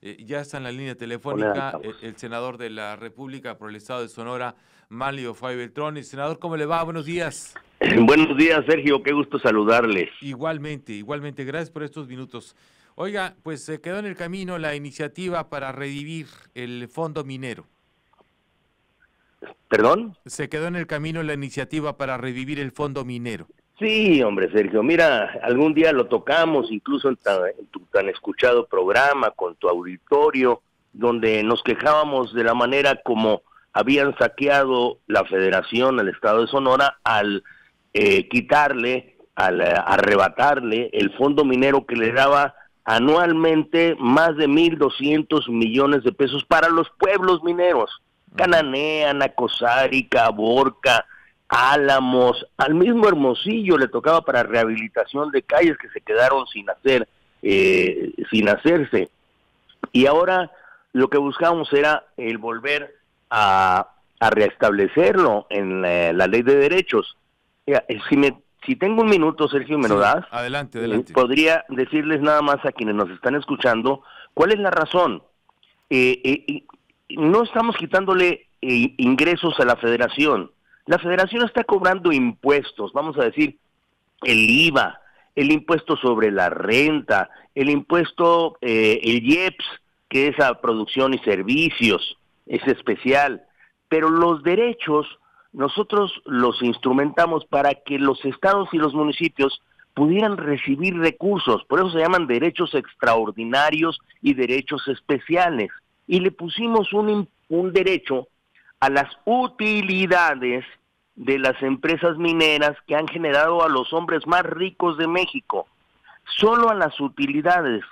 Ya está en la línea Poner telefónica altavoz. el senador de la República por el estado de Sonora, Manlio Fay Beltrón. Senador, ¿cómo le va? Buenos días. Buenos días, Sergio, qué gusto saludarles. Igualmente, gracias por estos minutos. Oiga, pues se quedó en el camino la iniciativa para revivir el fondo minero. ¿Perdón? Se quedó en el camino la iniciativa para revivir el fondo minero. Sí, hombre, Sergio, mira, algún día lo tocamos, incluso en tu tan escuchado programa, con tu auditorio, donde nos quejábamos de la manera como habían saqueado la Federación, el Estado de Sonora, al quitarle, al arrebatarle el fondo minero que le daba anualmente más de 1,200 millones de pesos para los pueblos mineros. Cananea, Nacosari, Caborca, Álamos, al mismo Hermosillo le tocaba para rehabilitación de calles que se quedaron sin hacerse. Y ahora lo que buscamos era el volver a restablecerlo en la ley de derechos. Mira, si tengo un minuto, Sergio, ¿me lo Sí, das? adelante. Podría decirles nada más a quienes nos están escuchando cuál es la razón. No estamos quitándole ingresos a la federación. La federación está cobrando impuestos, vamos a decir, el IVA, el impuesto sobre la renta, el impuesto, el IEPS, que es a producción y servicios, es especial. Pero los derechos nosotros los instrumentamos para que los estados y los municipios pudieran recibir recursos, por eso se llaman derechos extraordinarios y derechos especiales. Y le pusimos un derecho a las utilidades de las empresas mineras que han generado a los hombres más ricos de México. Solo a las utilidades,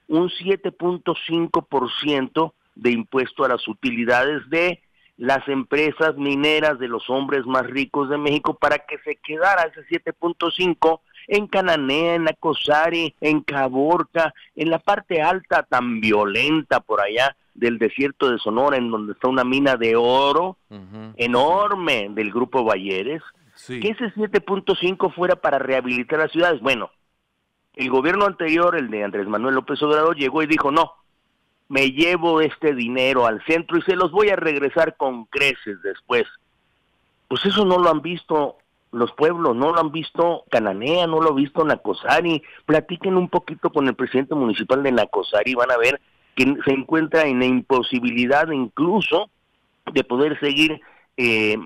un 7.5% de impuesto a las utilidades de las empresas mineras de los hombres más ricos de México, para que se quedara ese 7.5 en Cananea, en Nacosari, en Caborca, en la parte alta tan violenta por allá del desierto de Sonora, en donde está una mina de oro enorme del Grupo Bayeres, que ese 7.5 fuera para rehabilitar las ciudades. Bueno, el gobierno anterior, el de Andrés Manuel López Obrador, llegó y dijo, no, me llevo este dinero al centro y se los voy a regresar con creces después. Pues eso no lo han visto los pueblos, no lo han visto Cananea, no lo ha visto Nacosari. Platiquen un poquito con el presidente municipal de Nacosari y van a ver que se encuentra en la imposibilidad incluso de poder seguir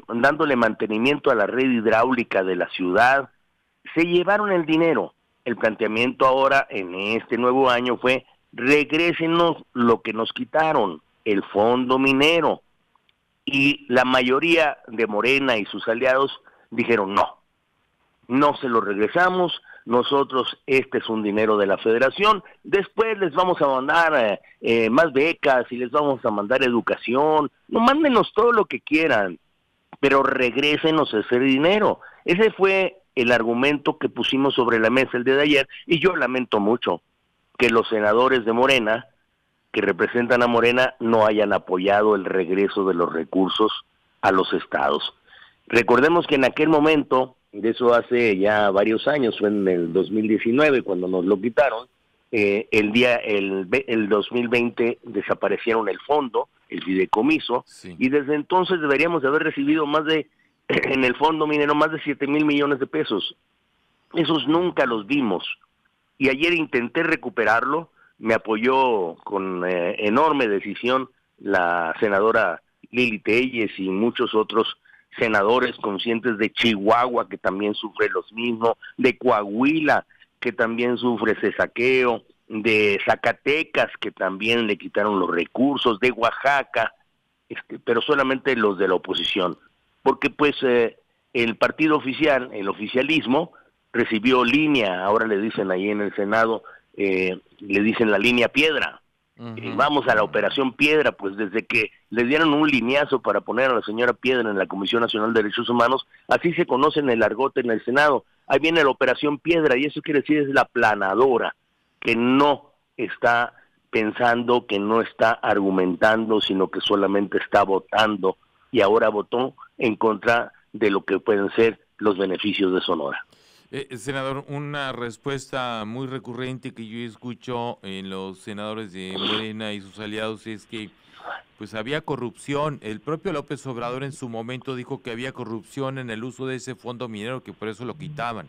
dándole mantenimiento a la red hidráulica de la ciudad. Se llevaron el dinero. El planteamiento ahora en este nuevo año fue: regrésenos lo que nos quitaron, el fondo minero. Y la mayoría de Morena y sus aliados dijeron no se lo regresamos, nosotros este es un dinero de la federación, después les vamos a mandar más becas y les vamos a mandar educación, no, mándenos todo lo que quieran, pero regrésenos ese dinero. Ese fue el argumento que pusimos sobre la mesa el día de ayer, y yo lamento mucho que los senadores de Morena, que representan a Morena, no hayan apoyado el regreso de los recursos a los estados. Recordemos que en aquel momento, de eso hace ya varios años, fue en el 2019 cuando nos lo quitaron, el 2020 desaparecieron el fondo, el fideicomiso, y desde entonces deberíamos de haber recibido en el fondo minero más de 7,000 millones de pesos. Esos nunca los vimos. Y ayer intenté recuperarlo, me apoyó con enorme decisión la senadora Lili Telles y muchos otros senadores conscientes de Chihuahua, que también sufre los mismos, de Coahuila, que también sufre ese saqueo, de Zacatecas, que también le quitaron los recursos, de Oaxaca, pero solamente los de la oposición, porque pues el partido oficial, el oficialismo, recibió línea, ahora le dicen ahí en el Senado, le dicen la línea piedra. Vamos a la operación Piedra, pues desde que le dieron un lineazo para poner a la señora Piedra en la Comisión Nacional de Derechos Humanos, así se conoce en el argot en el Senado. Ahí viene la operación Piedra, y eso quiere decir es la planadora, que no está pensando, que no está argumentando, sino que solamente está votando, y ahora votó en contra de lo que pueden ser los beneficios de Sonora. Senador, una respuesta muy recurrente que yo escucho en los senadores de Morena y sus aliados es que pues había corrupción. El propio López Obrador en su momento dijo que había corrupción en el uso de ese fondo minero, que por eso lo quitaban.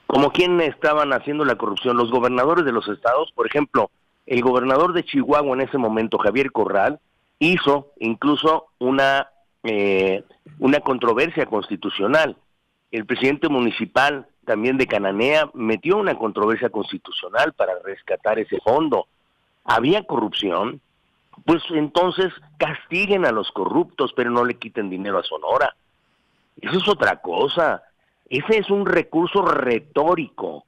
¿Como quién estaban haciendo la corrupción? Los gobernadores de los estados, por ejemplo, el gobernador de Chihuahua en ese momento, Javier Corral, hizo incluso una controversia constitucional. El presidente municipal también de Cananea metió una controversia constitucional para rescatar ese fondo. ¿Había corrupción? Pues entonces castiguen a los corruptos, pero no le quiten dinero a Sonora. Eso es otra cosa. Ese es un recurso retórico,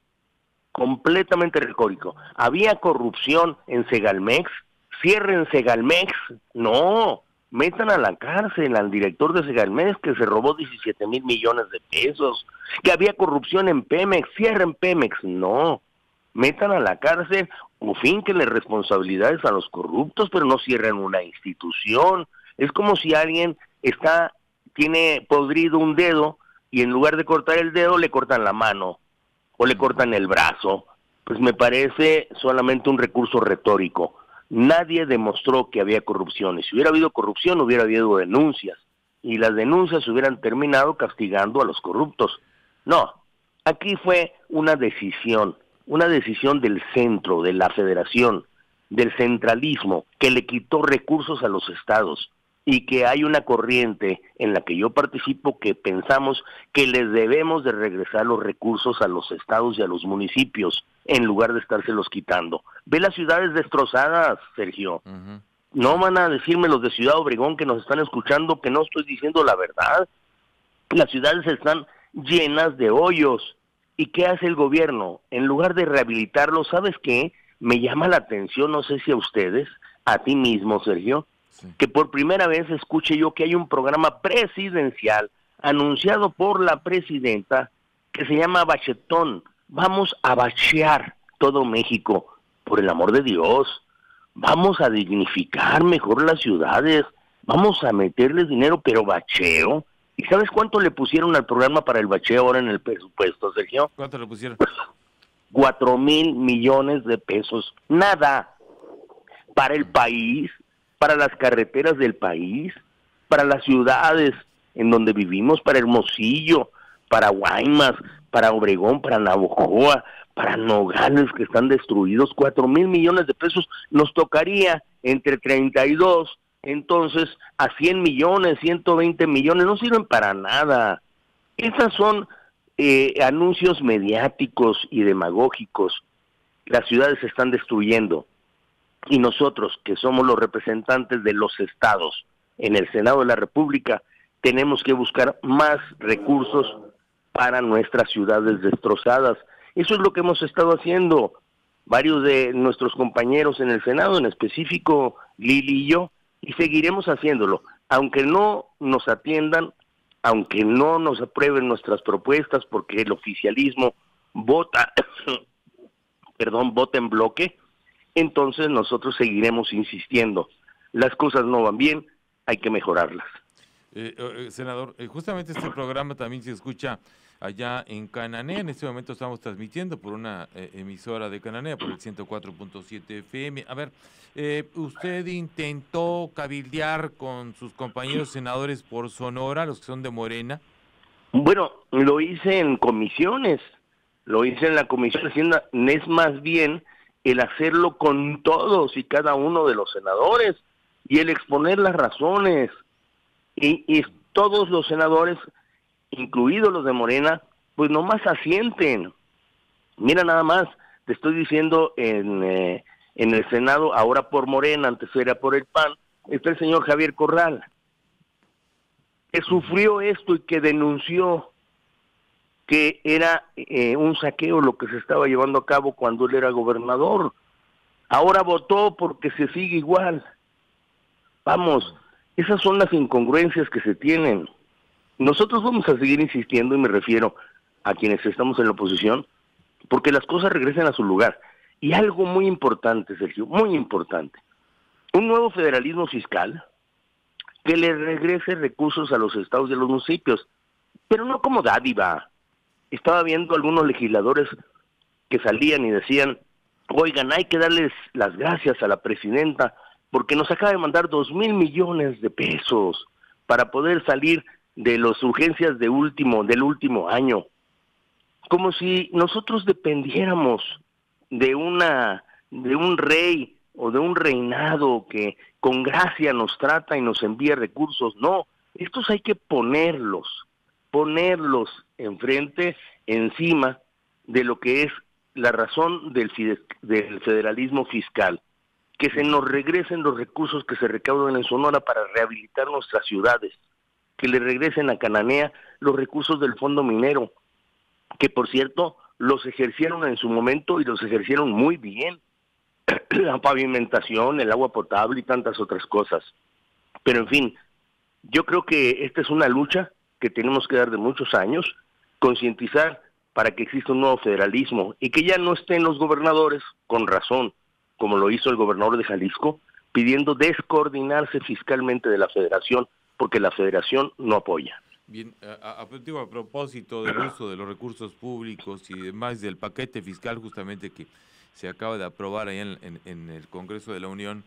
completamente retórico. ¿Había corrupción en Segalmex? Cierren Segalmex. No, metan a la cárcel al director de Segalmex que se robó 17 mil millones de pesos. Que había corrupción en Pemex, cierren Pemex. No, metan a la cárcel o fínquenle responsabilidades a los corruptos, pero no cierren una institución. Es como si alguien tiene podrido un dedo y en lugar de cortar el dedo le cortan la mano o le cortan el brazo. Pues me parece solamente un recurso retórico. Nadie demostró que había corrupción, y si hubiera habido corrupción hubiera habido denuncias, y las denuncias hubieran terminado castigando a los corruptos. No, aquí fue una decisión del centro, de la federación, del centralismo, que le quitó recursos a los estados, y que hay una corriente en la que yo participo que pensamos que les debemos de regresar los recursos a los estados y a los municipios en lugar de estárselos quitando. Ve las ciudades destrozadas, Sergio. No van a decirme los de Ciudad Obregón que nos están escuchando que no estoy diciendo la verdad. Las ciudades están llenas de hoyos. ¿Y qué hace el gobierno? En lugar de rehabilitarlos, ¿sabes qué? Me llama la atención, no sé si a ustedes, a ti mismo, Sergio, que por primera vez escuche yo que hay un programa presidencial anunciado por la presidenta que se llama Bachetón. Vamos a bachear todo México, por el amor de Dios. Vamos a dignificar mejor las ciudades, vamos a meterles dinero, pero bacheo. ¿Y sabes cuánto le pusieron al programa para el bacheo ahora en el presupuesto, Sergio? ¿Cuánto le pusieron? 4,000 millones de pesos. Nada. Para el país, para las carreteras del país, para las ciudades en donde vivimos, para Hermosillo, para Guaymas, para Obregón, para Navojoa, para Nogales que están destruidos. 4,000 millones de pesos nos tocaría entre 32, entonces a 100 millones, 120 millones, no sirven para nada. Esas son anuncios mediáticos y demagógicos. Las ciudades se están destruyendo. Y nosotros, que somos los representantes de los estados en el Senado de la República, tenemos que buscar más recursos para nuestras ciudades destrozadas. Eso es lo que hemos estado haciendo varios de nuestros compañeros en el Senado, en específico Lili y yo, y seguiremos haciéndolo, aunque no nos atiendan, aunque no nos aprueben nuestras propuestas, porque el oficialismo vota en bloque. Entonces nosotros seguiremos insistiendo. Las cosas no van bien, hay que mejorarlas. Senador, justamente este programa también se escucha allá en Cananea. En este momento estamos transmitiendo por una emisora de Cananea, por el 104.7 FM. A ver, ¿usted intentó cabildear con sus compañeros senadores por Sonora, los que son de Morena? Bueno, lo hice en comisiones, lo hice en la Comisión de Hacienda. Es más bien el hacerlo con todos y cada uno de los senadores y el exponer las razones. Y todos los senadores, incluidos los de Morena, pues nomás asienten. Mira nada más, te estoy diciendo en el Senado, ahora por Morena, antes era por el PAN, está el señor Javier Corral, que sufrió esto y que denunció que era un saqueo lo que se estaba llevando a cabo cuando él era gobernador. Ahora votó porque se sigue igual. Vamos, esas son las incongruencias que se tienen. Nosotros vamos a seguir insistiendo, y me refiero a quienes estamos en la oposición, porque las cosas regresen a su lugar. Y algo muy importante, Sergio, muy importante. Un nuevo federalismo fiscal que le regrese recursos a los estados y a los municipios, pero no como dádiva, estaba viendo algunos legisladores que salían y decían, oigan, hay que darles las gracias a la presidenta porque nos acaba de mandar 2,000 millones de pesos para poder salir de las urgencias del último año. Como si nosotros dependiéramos de un rey o de un reinado que con gracia nos trata y nos envía recursos. No, estos hay que ponerlos enfrente, encima de lo que es la razón del federalismo fiscal, que se nos regresen los recursos que se recaudan en Sonora para rehabilitar nuestras ciudades, que le regresen a Cananea los recursos del fondo minero, que por cierto los ejercieron en su momento y los ejercieron muy bien, la pavimentación, el agua potable y tantas otras cosas. Pero en fin, yo creo que esta es una lucha que tenemos que dar de muchos años, concientizar para que exista un nuevo federalismo y que ya no estén los gobernadores, con razón, como lo hizo el gobernador de Jalisco, pidiendo descoordinarse fiscalmente de la federación, porque la federación no apoya. Bien, a propósito del uso de los recursos públicos y demás del paquete fiscal justamente que se acaba de aprobar ahí en el Congreso de la Unión,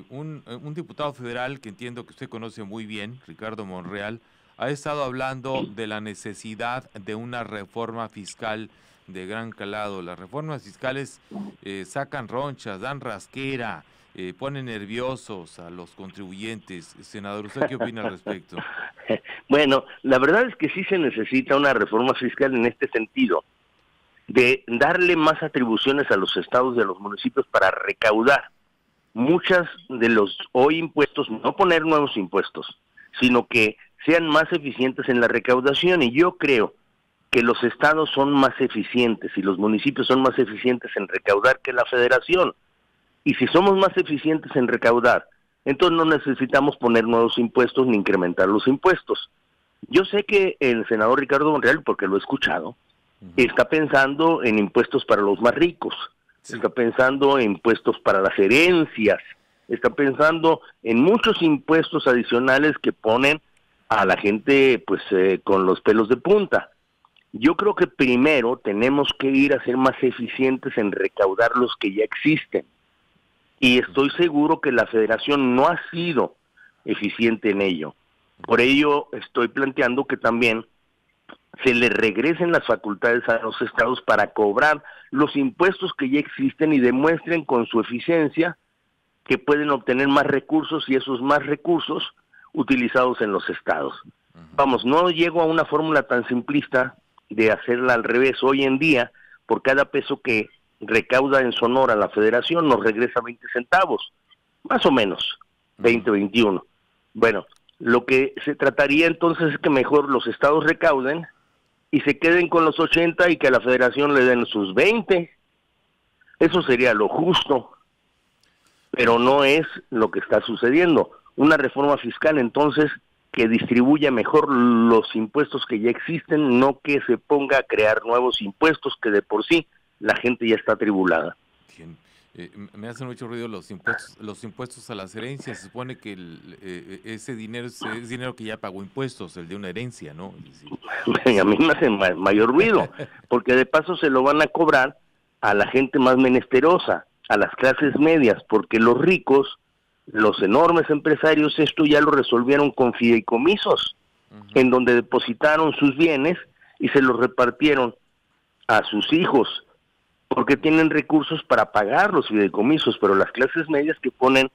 un diputado federal que entiendo que usted conoce muy bien, Ricardo Monreal, ha estado hablando de la necesidad de una reforma fiscal de gran calado. Las reformas fiscales sacan ronchas, dan rasquera, ponen nerviosos a los contribuyentes. Senador, ¿usted qué opina al respecto? Bueno, la verdad es que sí se necesita una reforma fiscal en este sentido, de darle más atribuciones a los estados y a los municipios para recaudar muchas de los hoy impuestos, no poner nuevos impuestos, sino que sean más eficientes en la recaudación. Y yo creo que los estados son más eficientes y los municipios son más eficientes en recaudar que la federación. Y si somos más eficientes en recaudar, entonces no necesitamos poner nuevos impuestos ni incrementar los impuestos. Yo sé que el senador Ricardo Monreal, porque lo he escuchado, está pensando en impuestos para los más ricos, está pensando en impuestos para las herencias, está pensando en muchos impuestos adicionales que ponen a la gente pues con los pelos de punta. Yo creo que primero tenemos que ir a ser más eficientes en recaudar los que ya existen. Y estoy seguro que la federación no ha sido eficiente en ello. Por ello estoy planteando que también se le regresen las facultades a los estados para cobrar los impuestos que ya existen y demuestren con su eficiencia que pueden obtener más recursos y esos más recursos utilizados en los estados. Vamos, no llego a una fórmula tan simplista de hacerla al revés. Hoy en día, por cada peso que recauda en Sonora la federación, nos regresa 20 centavos, más o menos, 20, 21. Bueno, lo que se trataría entonces es que mejor los estados recauden y se queden con los 80 y que a la federación le den sus 20. Eso sería lo justo, pero no es lo que está sucediendo. Una reforma fiscal entonces que distribuya mejor los impuestos que ya existen, no que se ponga a crear nuevos impuestos que de por sí la gente ya está atribulada. Bien. Me hacen mucho ruido los impuestos a las herencias. Se supone que ese dinero es dinero que ya pagó impuestos, el de una herencia, ¿no? A mí me hace mayor ruido, porque de paso se lo van a cobrar a la gente más menesterosa, a las clases medias, porque los ricos, los enormes empresarios, esto ya lo resolvieron con fideicomisos, en donde depositaron sus bienes y se los repartieron a sus hijos, porque tienen recursos para pagar los fideicomisos, pero las clases medias que ponen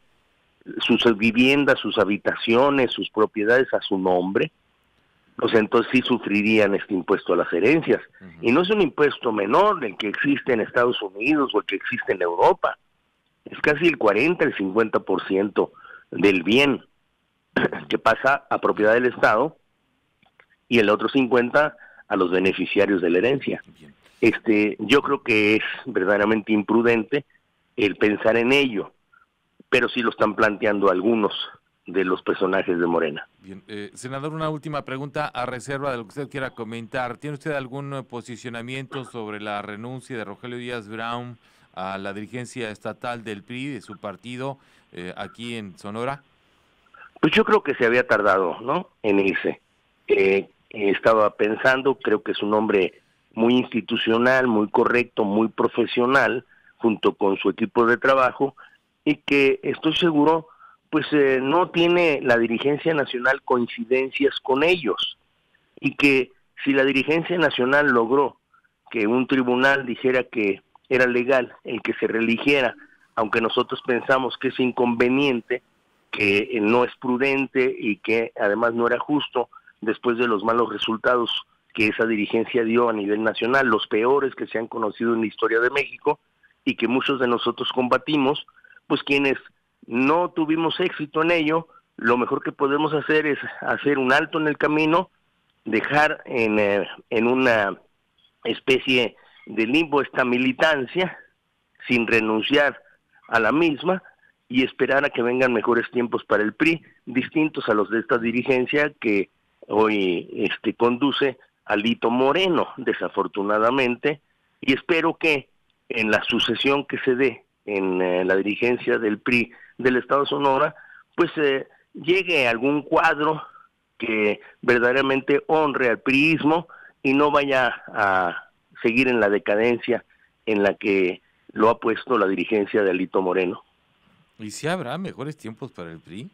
sus viviendas, sus habitaciones, sus propiedades a su nombre, pues entonces sí sufrirían este impuesto a las herencias. Y no es un impuesto menor el que existe en Estados Unidos o el que existe en Europa. Es casi el 40, el 50% del bien que pasa a propiedad del Estado y el otro 50% a los beneficiarios de la herencia. Bien. Yo creo que es verdaderamente imprudente el pensar en ello, pero sí lo están planteando algunos de los personajes de Morena. Bien, senador, una última pregunta a reserva de lo que usted quiera comentar. ¿Tiene usted algún posicionamiento sobre la renuncia de Rogelio Díaz Brown a la dirigencia estatal del PRI, de su partido, aquí en Sonora? Pues yo creo que se había tardado, ¿no?, en irse. estaba pensando, creo que es un hombre muy institucional, muy correcto, muy profesional, junto con su equipo de trabajo, y que estoy seguro, pues no tiene la dirigencia nacional coincidencias con ellos, y que si la dirigencia nacional logró que un tribunal dijera que era legal el que se reeligiera, aunque nosotros pensamos que es inconveniente, que no es prudente y que además no era justo después de los malos resultados que esa dirigencia dio a nivel nacional, los peores que se han conocido en la historia de México y que muchos de nosotros combatimos, pues quienes no tuvimos éxito en ello, lo mejor que podemos hacer es hacer un alto en el camino, dejar en una especie de limbo esta militancia sin renunciar a la misma y esperar a que vengan mejores tiempos para el PRI, distintos a los de esta dirigencia que hoy conduce Alito Moreno, desafortunadamente, y espero que en la sucesión que se dé en la dirigencia del PRI del Estado de Sonora, pues llegue algún cuadro que verdaderamente honre al priismo y no vaya a seguir en la decadencia en la que lo ha puesto la dirigencia de Alito Moreno. ¿Y si habrá mejores tiempos para el PRI?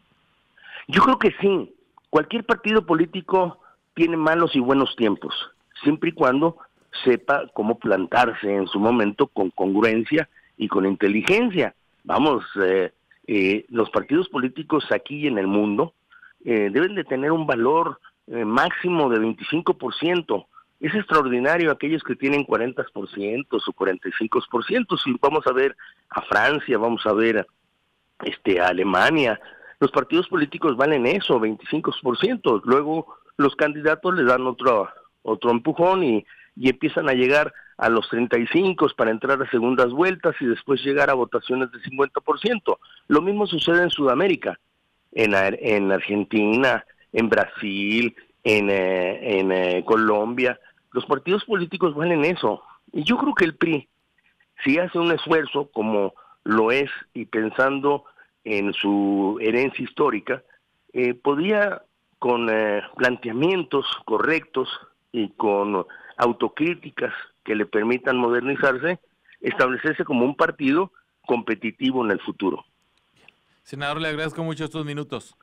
Yo creo que sí. Cualquier partido político tiene malos y buenos tiempos, siempre y cuando sepa cómo plantarse en su momento con congruencia y con inteligencia. Vamos, los partidos políticos aquí y en el mundo deben de tener un valor máximo de 25%. Es extraordinario aquellos que tienen 40% o 45%. Si vamos a ver a Francia, vamos a ver a Alemania, los partidos políticos valen eso, 25%. Luego los candidatos le dan otro empujón y empiezan a llegar a los 35 para entrar a segundas vueltas y después llegar a votaciones de 50%. Lo mismo sucede en Sudamérica, en Argentina, en Brasil, en Colombia. Los partidos políticos valen eso. Y yo creo que el PRI, si hace un esfuerzo como lo es y pensando en su herencia histórica, podía con planteamientos correctos y con autocríticas que le permitan modernizarse, establecerse como un partido competitivo en el futuro. Senador, le agradezco mucho estos minutos.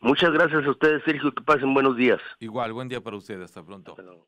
Muchas gracias a ustedes, Sergio, que pasen buenos días. Igual, buen día para usted, hasta pronto. Hasta luego.